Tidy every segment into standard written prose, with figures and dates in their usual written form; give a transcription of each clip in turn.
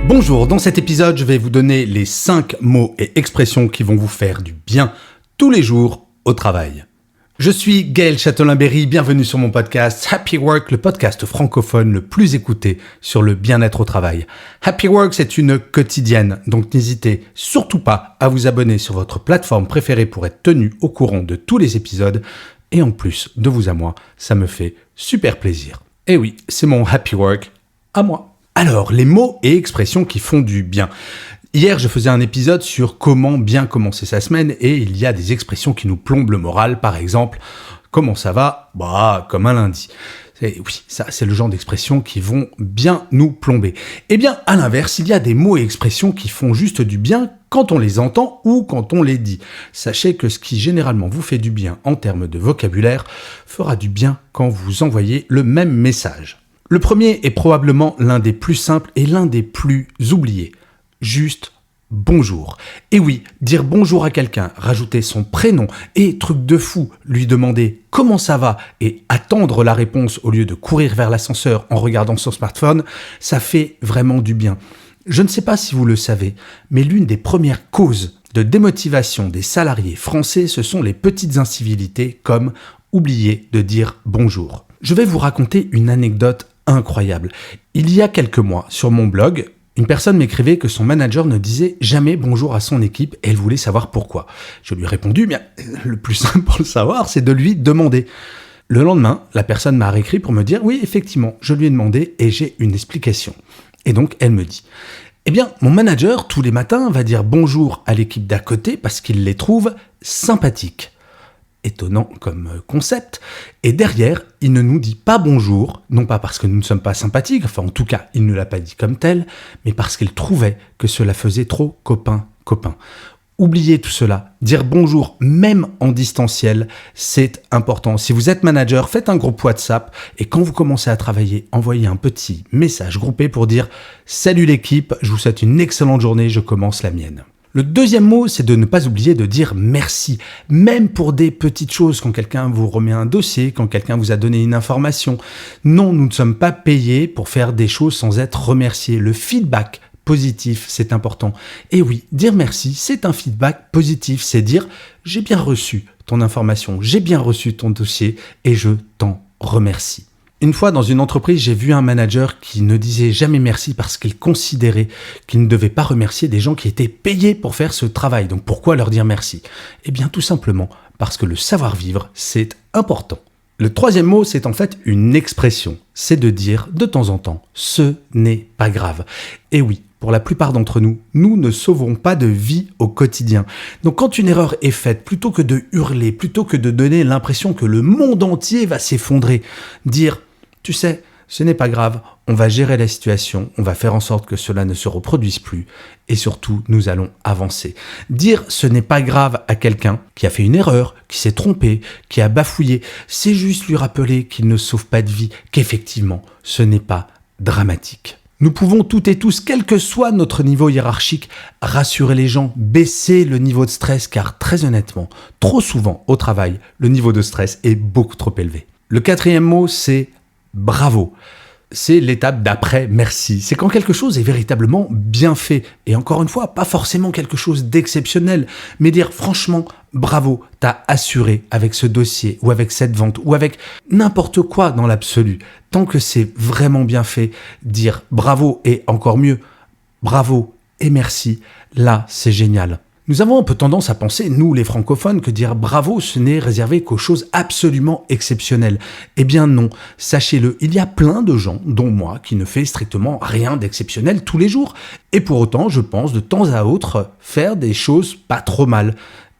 Bonjour, dans cet épisode, je vais vous donner les 5 mots et expressions qui vont vous faire du bien tous les jours au travail. Je suis Gaël Châtelain-Berry, bienvenue sur mon podcast Happy Work, le podcast francophone le plus écouté sur le bien-être au travail. Happy Work, c'est une quotidienne, donc n'hésitez surtout pas à vous abonner sur votre plateforme préférée pour être tenu au courant de tous les épisodes. Et en plus, de vous à moi, ça me fait super plaisir. Et oui, c'est mon Happy Work à moi. Alors, les mots et expressions qui font du bien. Hier, je faisais un épisode sur comment bien commencer sa semaine et il y a des expressions qui nous plombent le moral. Par exemple, comment ça va ? Bah, comme un lundi. Oui, ça, c'est le genre d'expressions qui vont bien nous plomber. Eh bien, à l'inverse, il y a des mots et expressions qui font juste du bien quand on les entend ou quand on les dit. Sachez que ce qui généralement vous fait du bien en termes de vocabulaire fera du bien quand vous envoyez le même message. Le premier est probablement l'un des plus simples et l'un des plus oubliés. Juste bonjour. Et oui, dire bonjour à quelqu'un, rajouter son prénom et, truc de fou, lui demander comment ça va et attendre la réponse au lieu de courir vers l'ascenseur en regardant son smartphone, ça fait vraiment du bien. Je ne sais pas si vous le savez, mais l'une des premières causes de démotivation des salariés français, ce sont les petites incivilités comme oublier de dire bonjour. Je vais vous raconter une anecdote incroyable. Il y a quelques mois, sur mon blog, une personne m'écrivait que son manager ne disait jamais bonjour à son équipe et elle voulait savoir pourquoi. Je lui ai répondu, bien, le plus simple pour le savoir, c'est de lui demander. Le lendemain, la personne m'a réécrit pour me dire, oui, effectivement, je lui ai demandé et j'ai une explication. Et donc, elle me dit, eh bien, mon manager, tous les matins, va dire bonjour à l'équipe d'à côté parce qu'il les trouve sympathiques. Étonnant comme concept, et derrière, il ne nous dit pas bonjour, non pas parce que nous ne sommes pas sympathiques, enfin en tout cas, il ne l'a pas dit comme tel, mais parce qu'il trouvait que cela faisait trop copain. Oubliez tout cela, dire bonjour même en distanciel, c'est important. Si vous êtes manager, faites un groupe WhatsApp et quand vous commencez à travailler, envoyez un petit message groupé pour dire « Salut l'équipe, je vous souhaite une excellente journée, je commence la mienne ». Le deuxième mot, c'est de ne pas oublier de dire merci, même pour des petites choses, quand quelqu'un vous remet un dossier, quand quelqu'un vous a donné une information. Non, nous ne sommes pas payés pour faire des choses sans être remerciés. Le feedback positif, c'est important. Et oui, dire merci, c'est un feedback positif, c'est dire « j'ai bien reçu ton information, j'ai bien reçu ton dossier et je t'en remercie ». Une fois, dans une entreprise, j'ai vu un manager qui ne disait jamais merci parce qu'il considérait qu'il ne devait pas remercier des gens qui étaient payés pour faire ce travail. Donc pourquoi leur dire merci ? Eh bien tout simplement parce que le savoir-vivre, c'est important. Le troisième mot, c'est en fait une expression. C'est de dire de temps en temps, ce n'est pas grave. Et oui, pour la plupart d'entre nous, nous ne sauvons pas de vie au quotidien. Donc quand une erreur est faite, plutôt que de hurler, plutôt que de donner l'impression que le monde entier va s'effondrer, dire tu sais, ce n'est pas grave, on va gérer la situation, on va faire en sorte que cela ne se reproduise plus et surtout, nous allons avancer. Dire ce n'est pas grave à quelqu'un qui a fait une erreur, qui s'est trompé, qui a bafouillé, c'est juste lui rappeler qu'il ne sauve pas de vie, qu'effectivement, ce n'est pas dramatique. Nous pouvons toutes et tous, quel que soit notre niveau hiérarchique, rassurer les gens, baisser le niveau de stress car très honnêtement, trop souvent au travail, le niveau de stress est beaucoup trop élevé. Le quatrième mot, c'est bravo. C'est l'étape d'après merci. C'est quand quelque chose est véritablement bien fait. Et encore une fois, pas forcément quelque chose d'exceptionnel, mais dire franchement, bravo, t'as assuré avec ce dossier ou avec cette vente ou avec n'importe quoi dans l'absolu. Tant que c'est vraiment bien fait, dire bravo et encore mieux, bravo et merci, là c'est génial. Nous avons un peu tendance à penser, nous les francophones, que dire bravo, ce n'est réservé qu'aux choses absolument exceptionnelles. Eh bien non, sachez-le, il y a plein de gens, dont moi, qui ne fait strictement rien d'exceptionnel tous les jours. Et pour autant, je pense de temps à autre faire des choses pas trop mal.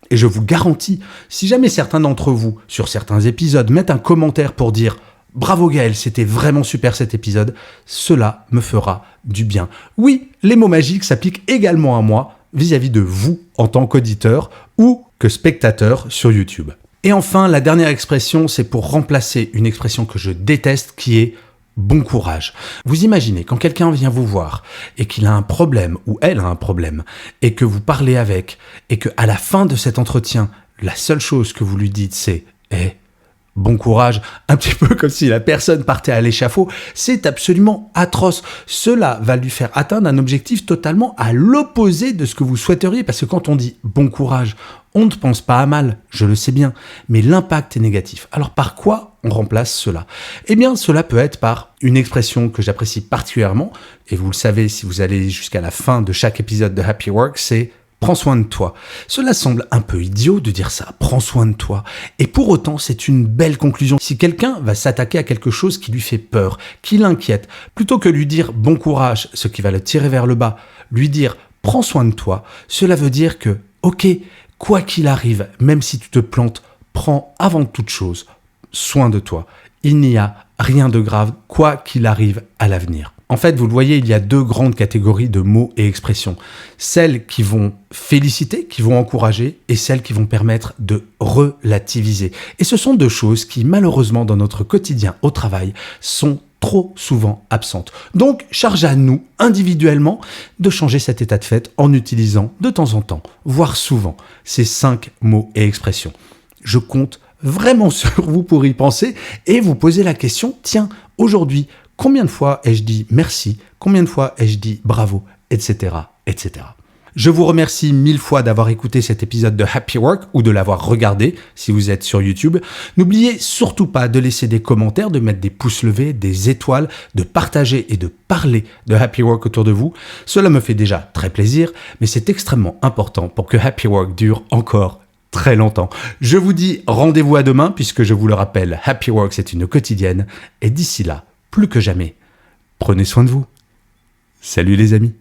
Et je vous garantis, si jamais certains d'entre vous, sur certains épisodes, mettent un commentaire pour dire « Bravo Gaël, c'était vraiment super cet épisode », cela me fera du bien. Oui, les mots magiques s'appliquent également à moi, vis-à-vis de vous en tant qu'auditeur ou que spectateur sur YouTube. Et enfin, la dernière expression, c'est pour remplacer une expression que je déteste qui est bon courage. Vous imaginez, quand quelqu'un vient vous voir et qu'il a un problème ou elle a un problème et que vous parlez avec et qu'à la fin de cet entretien, la seule chose que vous lui dites c'est bon courage, un petit peu comme si la personne partait à l'échafaud, c'est absolument atroce. Cela va lui faire atteindre un objectif totalement à l'opposé de ce que vous souhaiteriez, parce que quand on dit bon courage, on ne pense pas à mal, je le sais bien, mais l'impact est négatif. Alors par quoi on remplace cela ? Eh bien, cela peut être par une expression que j'apprécie particulièrement, et vous le savez si vous allez jusqu'à la fin de chaque épisode de Happy Work, c'est prends soin de toi. Cela semble un peu idiot de dire ça, prends soin de toi. Et pour autant, c'est une belle conclusion. Si quelqu'un va s'attaquer à quelque chose qui lui fait peur, qui l'inquiète, plutôt que lui dire bon courage, ce qui va le tirer vers le bas, lui dire prends soin de toi, cela veut dire que, ok, quoi qu'il arrive, même si tu te plantes, prends avant toute chose soin de toi. Il n'y a rien de grave, quoi qu'il arrive à l'avenir. En fait, vous le voyez, il y a deux grandes catégories de mots et expressions. Celles qui vont féliciter, qui vont encourager, et celles qui vont permettre de relativiser. Et ce sont deux choses qui, malheureusement, dans notre quotidien au travail, sont trop souvent absentes. Donc, charge à nous, individuellement, de changer cet état de fait en utilisant de temps en temps, voire souvent, ces 5 mots et expressions. Je compte vraiment sur vous pour y penser et vous poser la question, tiens, aujourd'hui, combien de fois ai-je dit merci, combien de fois ai-je dit bravo, etc., etc. Je vous remercie 1000 fois d'avoir écouté cet épisode de Happy Work ou de l'avoir regardé si vous êtes sur YouTube. N'oubliez surtout pas de laisser des commentaires, de mettre des pouces levés, des étoiles, de partager et de parler de Happy Work autour de vous. Cela me fait déjà très plaisir, mais c'est extrêmement important pour que Happy Work dure encore très longtemps. Je vous dis rendez-vous à demain puisque je vous le rappelle, Happy Work c'est une quotidienne et d'ici là, plus que jamais, prenez soin de vous. Salut les amis.